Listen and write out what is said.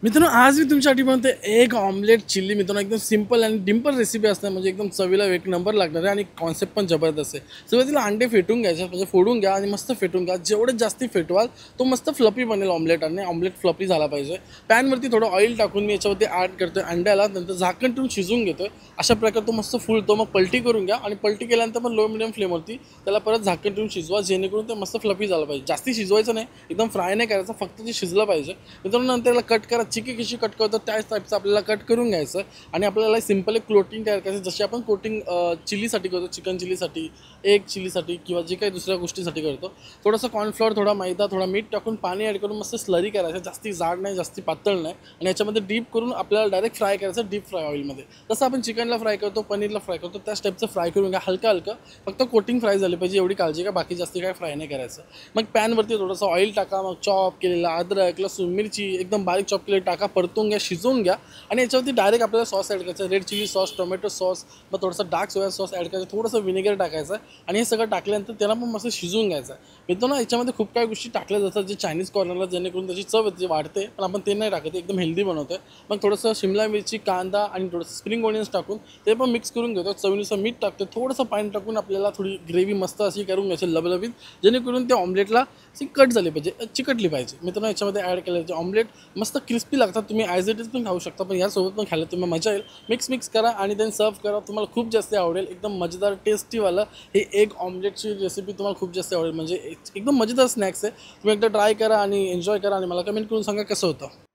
मित्रांनो आज मी तुमच्यासाठी बनवते एग ऑमलेट चिल्ली. मित्रांनो एकदम सिंपल आणि डिंपल रेसिपी असते, म्हणजे एकदम चवीला एक नंबर लागणार आहे आणि कॉन्सेप्ट पण जबरदस्त आहे. सुरुवातीला अंडे फेटून घ्यायचे, म्हणजे फोडून घ्या आणि मस्त फेटून घ्या. जेवढे जास्ती फेटवाल तो मस्त फ्लपी बनेल ऑमलेट, आणि ऑमलेट फ्लपी झाला पाहिजे. पॅनवरती थोडं ऑइल टाकून मी याच्यावरती ॲड करतोय अंड्याला, नंतर झाकण ठेवून शिजवून घेतोय. अशा प्रकारे तो मस्त फुलतो. मग पलटी करून घ्या आणि पलटी केल्यानंतर पण लो मिडियम फ्लेमवरती त्याला परत झाकण ठेवून शिजवा, जेणेकरून ते मस्त फ्लपी झालं पाहिजे. जास्ती शिजवायचं नाही, एकदम फ्राय नाही करायचं, फक्त ते शिजलं पाहिजे. मित्रांनो नंतर त्याला कट करा. चिकी कशी कट करतो त्याच टाईपचं आपल्याला कट करून घ्यायचं आणि आपल्याला सिंपल एक कोटिंग तयार करायचं. जशी आपण कोटिंग चिलीसाठी करतो, चिकन चिलीसाठी, एग चिलीसाठी किंवा जे काही दुसऱ्या गोष्टीसाठी करतो. थोडंसं कॉर्नफ्लॉवर, थोडा मैदा, थोडा मीठ टाकून पाणी ॲड करून मस्त स्लरी करायचं. जास्ती जाड नाही, जास्ती पातळ नाही. आणि याच्यामध्ये डीप करून आपल्याला डायरेक्ट फ्राय करायचं, डीप फ्राय ऑइलमध्ये. जसं आपण चिकनला फ्राय करतो, पनीरला फ्राय करतो, त्याच टाईपचं फ्राय करून घ्या. हलका हलका, फक्त कोटिंग फ्राय झाली पाहिजे एवढी काळजी का, बाकी जास्ती काय फ्राय नाही करायचं. मग पॅनवरती थोडंसं ऑइल टाका, मग चॉप केलेला अद्रक, लसूण, मिरची एकदम बारीक चॉप केलेली टाका, परतून घ्या, शिजवून घ्या. आणि याच्यावरती डायरेक्ट आपल्याला सॉस ॲड करायचं, red chilli sauce, tomato sauce, मग थोडंसं डार्क सोया सॉस ॲड करायचं, थोडंसं विनेगर टाकायचं आणि हे सगळं टाकल्यानंतर त्याला पण मस्त शिजवून घ्यायचं. मित्रांनो याच्यामध्ये खूप काही गोष्टी टाकल्या जातात जे चायनीज कॉर्नरला, जेणेकरून त्याची चव वाढते, पण आपण ते नाही टाकत, एकदम हेल्दी बनवतो. मग थोडंसं शिमला मिरची, कांदा आणि थोडंसं स्प्रिंग ऑनियन्स टाकून ते पण मिक्स करून घेतो. चवीनुसार मीठ टाकतो, थोडंसं पाणी टाकून आपल्याला थोडी ग्रेव्ही मस्त अशी करून घ्यायची लबलबीत, जेणेकरून त्या ऑमलेटला अशी कट झाली पाहिजे, चिकटली पाहिजे. मित्रांनो याच्यामध्ये ॲड केलं ऑमलेट मस्त क्रिस्पी लागतात. तुम्ही ॲज इट इज पण खाऊ शकता, पण यासोबत पण खायला तुम्हाला मजा येईल. मिक्स करा आणि देन सर्व करा. तुम्हाला खूप जास्त आवडेल. एकदम मजेदार टेस्टीवालं हे एग ऑमलेटची रेसिपी तुम्हाला खूप जास्त आवडेल. म्हणजे एकदम मजेदार स्नॅक्स आहे. तुम्ही एकदा ट्राय करा आणि एन्जॉय करा आणि मला कमेंट करून सांगा कसं होतं.